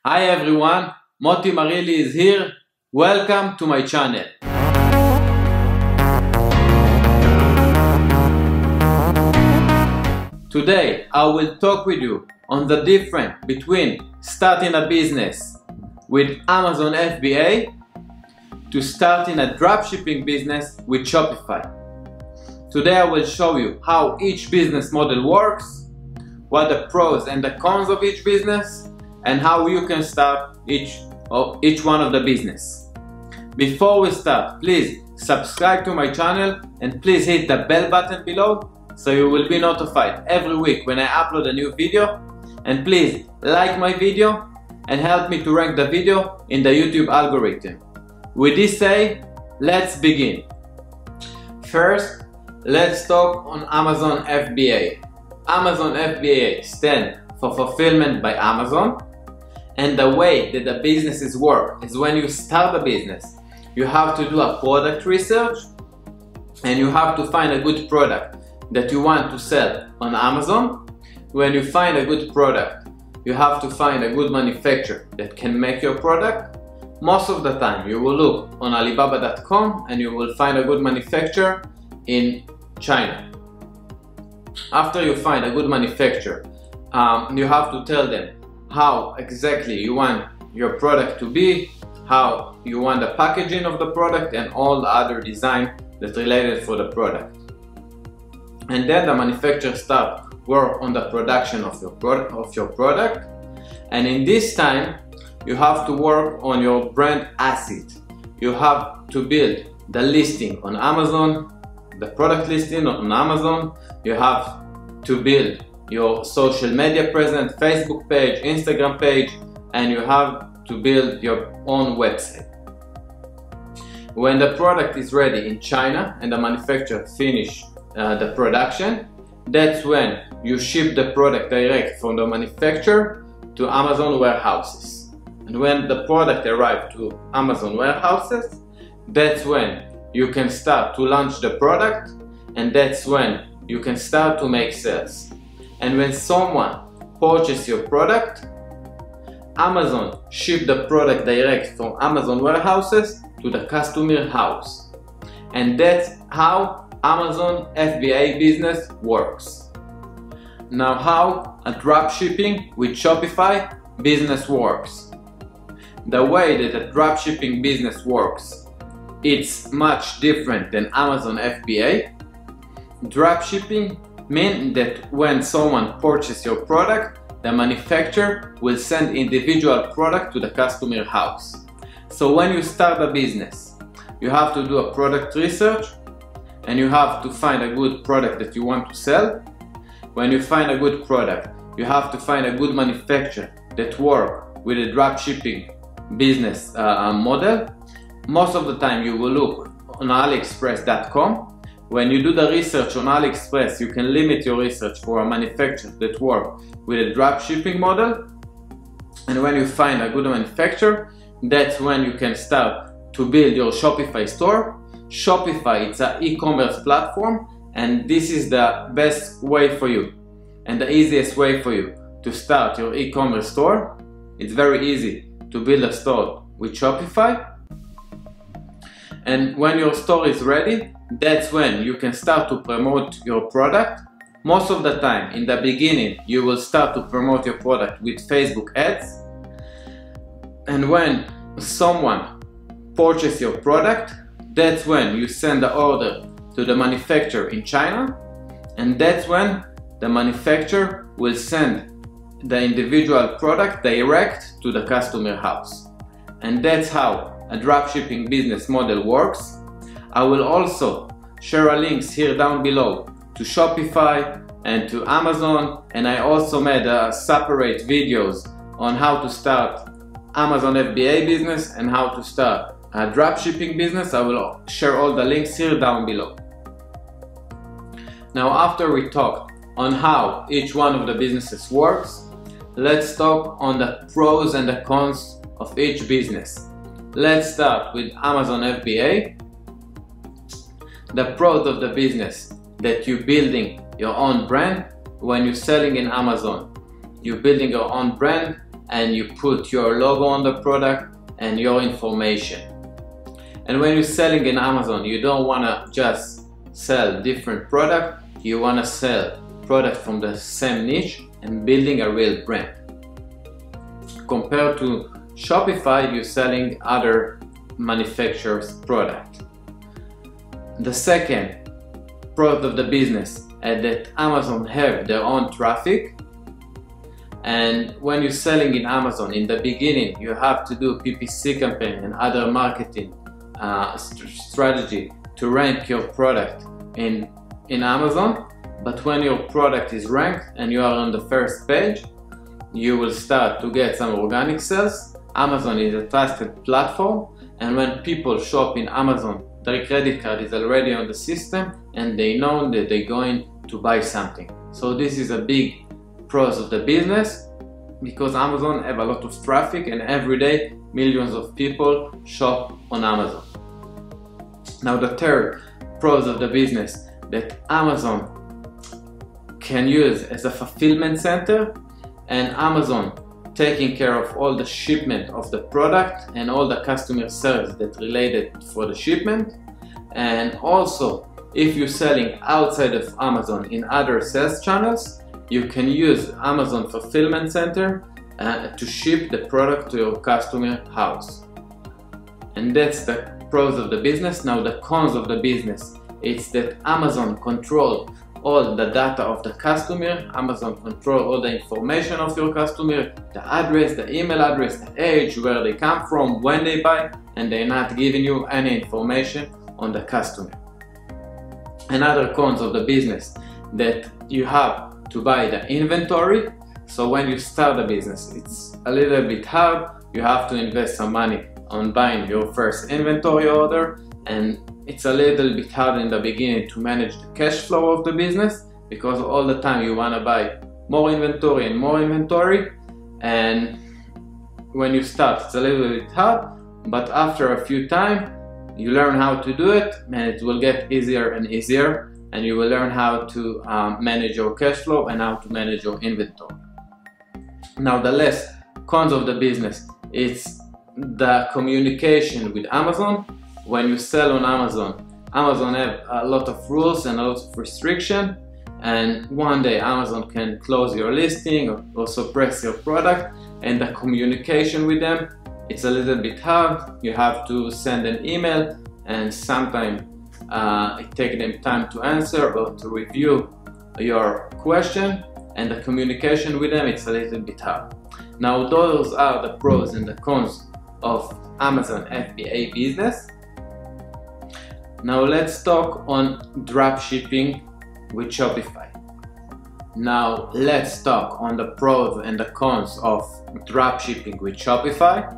Hi everyone, Moti Marili is here. Welcome to my channel. Today I will talk with you on the difference between starting a business with Amazon FBA to starting a dropshipping business with Shopify. Today I will show you how each business model works, what the pros and the cons of each business, and how you can start each one of the business. Before we start, please subscribe to my channel and please hit the bell button below so you will be notified every week when I upload a new video. And please like my video and help me to rank the video in the YouTube algorithm. With this said, let's begin. First, let's talk on Amazon FBA. Amazon FBA stands for Fulfillment by Amazon. And the way that the businesses work is when you start a business, you have to do a product research and you have to find a good product that you want to sell on Amazon. When you find a good product, you have to find a good manufacturer that can make your product. Most of the time you will look on Alibaba.com and you will find a good manufacturer in China. After you find a good manufacturer, you have to tell them how exactly you want your product to be, how you want the packaging of the product and all the other design that's related for the product. And then the manufacturer starts work on the production of your product. And in this time, you have to work on your brand asset. You have to build the listing on Amazon, the product listing on Amazon. You have to build your social media presence, Facebook page, Instagram page, and you have to build your own website. When the product is ready in China and the manufacturer finish the production, that's when you ship the product direct from the manufacturer to Amazon warehouses. And when the product arrives to Amazon warehouses, that's when you can start to launch the product, and that's when you can start to make sales. And when someone purchases your product, Amazon ship the product direct from Amazon warehouses to the customer house. And that's how Amazon FBA business works. Now, how a dropshipping with Shopify business works. The way that a dropshipping business works, it's much different than Amazon FBA. Dropshipping means that when someone purchases your product, the manufacturer will send individual product to the customer house. So when you start a business, you have to do a product research and you have to find a good product that you want to sell. When you find a good product, you have to find a good manufacturer that works with a dropshipping business model. Most of the time you will look on AliExpress.com. When you do the research on AliExpress, you can limit your research for a manufacturer that works with a dropshipping model. And when you find a good manufacturer, that's when you can start to build your Shopify store. Shopify, it's an e-commerce platform, and this is the best way for you and the easiest way for you to start your e-commerce store. It's very easy to build a store with Shopify. And when your store is ready, that's when you can start to promote your product. Most of the time, in the beginning, you will start to promote your product with Facebook ads. And when someone purchases your product, that's when you send the order to the manufacturer in China. And that's when the manufacturer will send the individual product direct to the customer house. And that's how a dropshipping business model works. I will also share links here down below to Shopify and to Amazon, and I also made separate videos on how to start Amazon FBA business and how to start a dropshipping business. I will share all the links here down below. Now, after we talked on how each one of the businesses works, let's talk on the pros and the cons of each business. Let's start with Amazon FBA. The pros of the business, that you're building your own brand. When you're selling in Amazon, you're building your own brand, and you put your logo on the product and your information. And when you're selling in Amazon, you don't want to just sell different product, you want to sell product from the same niche and building a real brand. Compared to Shopify, you're selling other manufacturers' product. The second product of the business is that Amazon have their own traffic, and when you're selling in Amazon, in the beginning you have to do PPC campaign and other marketing strategy to rank your product in Amazon. But when your product is ranked and you are on the first page, you will start to get some organic sales. Amazon is a trusted platform, and when people shop in Amazon, their credit card is already on the system and they know that they're going to buy something. So this is a big pros of the business, because Amazon have a lot of traffic and every day millions of people shop on Amazon. Now the third pros of the business that Amazon can use as a fulfillment center, and Amazon taking care of all the shipment of the product and all the customer service that related for the shipment. And also, if you're selling outside of Amazon in other sales channels, you can use Amazon fulfillment center to ship the product to your customer house. And that's the pros of the business. Now the cons of the business, it's that Amazon control all the data of the customer. Amazon control all the information of your customer, the address, the email address, the age, where they come from, when they buy, and they're not giving you any information on the customer. Another cons of the business, that you have to buy the inventory. So when you start a business, it's a little bit hard. You have to invest some money on buying your first inventory order, and it's a little bit hard in the beginning to manage the cash flow of the business, because all the time you want to buy more inventory and more inventory, and when you start it's a little bit hard, but after a few time you learn how to do it and it will get easier and easier, and you will learn how to manage your cash flow and how to manage your inventory. Now the less cons of the business, it's the communication with Amazon. When you sell on Amazon, Amazon have a lot of rules and a lot of restriction, and one day Amazon can close your listing or suppress your product, and the communication with them, it's a little bit hard. You have to send an email, and sometimes it takes them time to answer or to review your question, and the communication with them, it's a little bit hard. Now those are the pros and the cons of Amazon FBA business. Now let's talk on dropshipping with Shopify. Now let's talk on the pros and the cons of dropshipping with Shopify.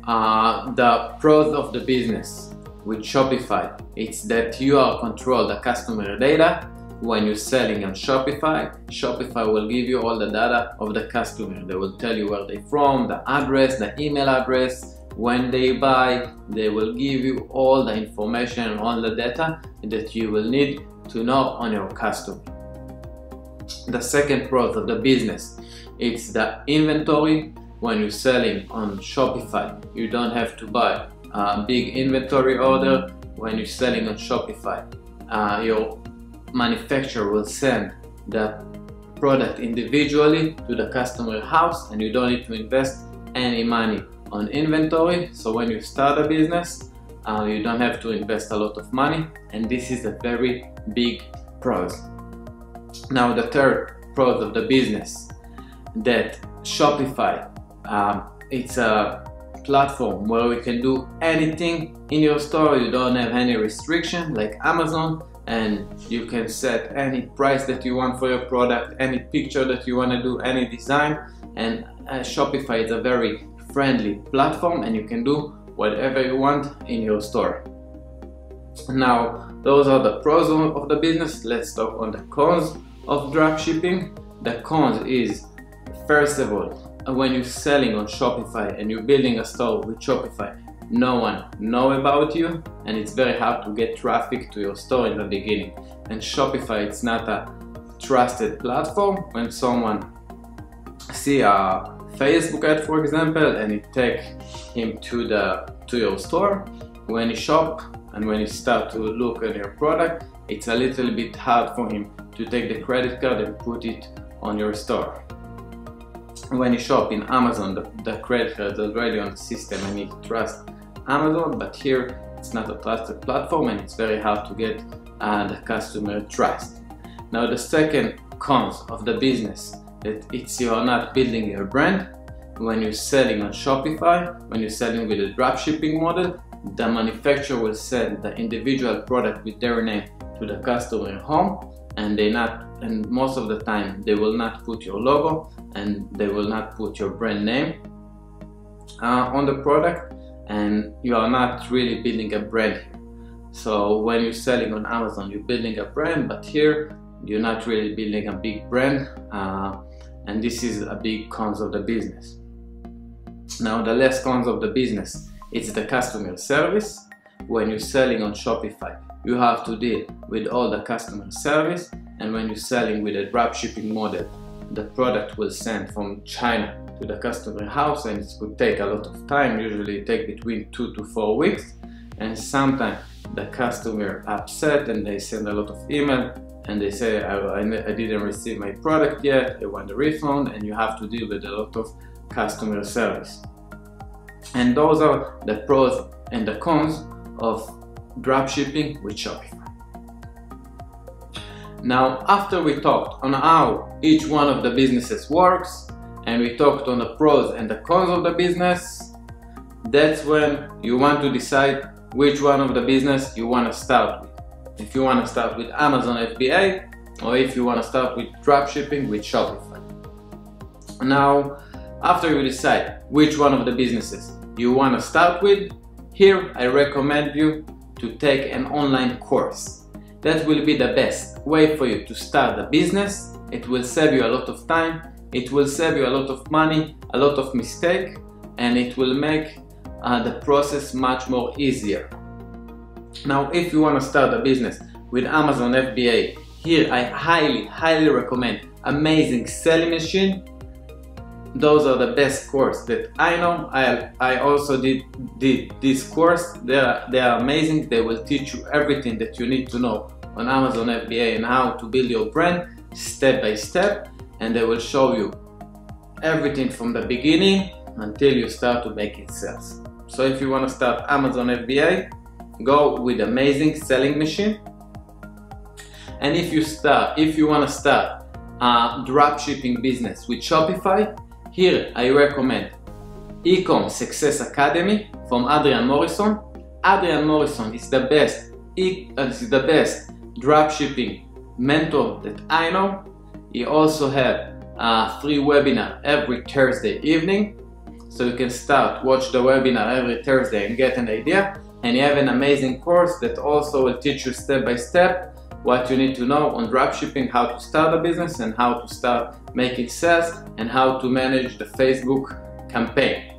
The pros of the business with Shopify, it's that you are control the customer data. When you're selling on Shopify, Shopify will give you all the data of the customer. They will tell you where they're from, the address, the email address, when they buy. They will give you all the information, all the data that you will need to know on your customer. The second pro of the business, it's the inventory. When you're selling on Shopify, you don't have to buy a big inventory order. When you're selling on Shopify, your manufacturer will send the product individually to the customer house, and you don't need to invest any money on inventory. So when you start a business, you don't have to invest a lot of money, and this is a very big pros. Now the third pros of the business, that Shopify, it's a platform where we can do anything in your store. You don't have any restriction like Amazon, and you can set any price that you want for your product, any picture that you want to do, any design. And Shopify is a very friendly platform, and you can do whatever you want in your store. Now those are the pros of the business. Let's talk on the cons of dropshipping. The cons is, first of all, when you're selling on Shopify and you're building a store with Shopify, no one knows about you, and it's very hard to get traffic to your store in the beginning. And Shopify, it's not a trusted platform. When someone see a Facebook ad, for example, and it take him to your store. When you shop and when you start to look at your product, it's a little bit hard for him to take the credit card and put it on your store. When you shop in Amazon, the credit card is already on the system and you trust Amazon, but here it's not a trusted platform and it's very hard to get the customer trust. Now the second cons of the business, that it's you are not building your brand. When you're selling on Shopify, when you're selling with a dropshipping model, the manufacturer will send the individual product with their name to the customer home, and most of the time they will not put your logo and they will not put your brand name on the product, and you are not really building a brand here. So when you're selling on Amazon, you're building a brand, but here you're not really building a big brand, and this is a big cons of the business. Now the less cons of the business, it's the customer service. When you're selling on Shopify, you have to deal with all the customer service, and when you're selling with a dropshipping model, the product will send from China to the customer house, and it could take a lot of time. Usually it takes between 2 to 4 weeks, and sometimes the customer upset and they send a lot of email and they say, I didn't receive my product yet, I want a refund, and you have to deal with a lot of customer service. And those are the pros and the cons of dropshipping with Shopify. Now, after we talked on how each one of the businesses works, and we talked on the pros and the cons of the business, that's when you want to decide which one of the business you want to start with. If you want to start with Amazon FBA, or if you want to start with dropshipping with Shopify. Now, after you decide which one of the businesses you want to start with, here I recommend you to take an online course. That will be the best way for you to start a business. It will save you a lot of time, it will save you a lot of money, a lot of mistake, and it will make the process much more easier. Now, if you want to start a business with Amazon FBA, here I highly recommend Amazing Selling Machine. Those are the best course that I know. I also did this course. They are amazing. They will teach you everything that you need to know on Amazon FBA and how to build your brand step by step, and they will show you everything from the beginning until you start to make it sales. So if you want to start Amazon FBA, go with Amazing Selling Machine. And if you want to start a dropshipping business with Shopify, here I recommend Ecom Success Academy from Adrian Morrison. Adrian Morrison is the best dropshipping mentor that I know. He also has a free webinar every Thursday evening, so you can watch the webinar every Thursday and get an idea. And you have an amazing course that also will teach you step by step what you need to know on dropshipping, how to start a business and how to start making sales and how to manage the Facebook campaign.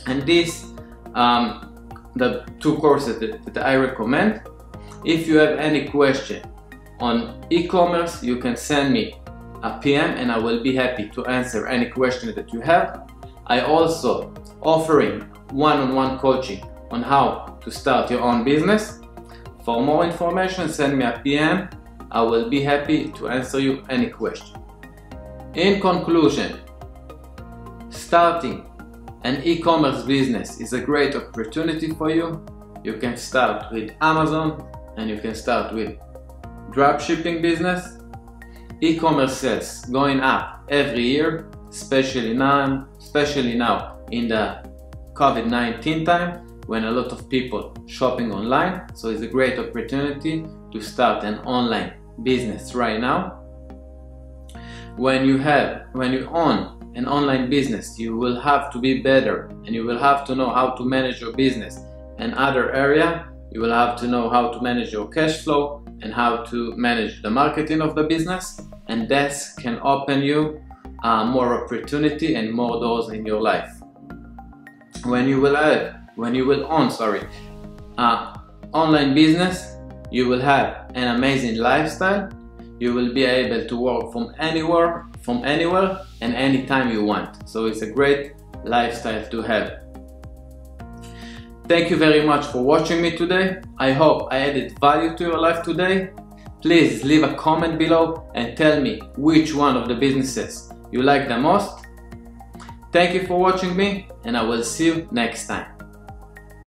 And these the two courses that I recommend. If you have any question on e-commerce, you can send me a PM and I will be happy to answer any question that you have. I also offering one-on-one coaching on how to start your own business. For more information, send me a PM. I will be happy to answer you any question. In conclusion, starting an e-commerce business is a great opportunity for you. You can start with Amazon and you can start with dropshipping business. E-commerce sales going up every year, especially now in the COVID-19 time, when a lot of people shopping online. So it's a great opportunity to start an online business right now. When you own an online business, you will have to be better and you will have to know how to manage your business. And other area, you will have to know how to manage your cash flow and how to manage the marketing of the business, and that can open you more opportunity and more doors in your life. When you will own online business, you will have an amazing lifestyle. You will be able to work from anywhere, from anywhere and anytime you want. So it's a great lifestyle to have. Thank you very much for watching me today. I hope I added value to your life today. Please leave a comment below and tell me which one of the businesses you like the most. Thank you for watching me, and I will see you next time.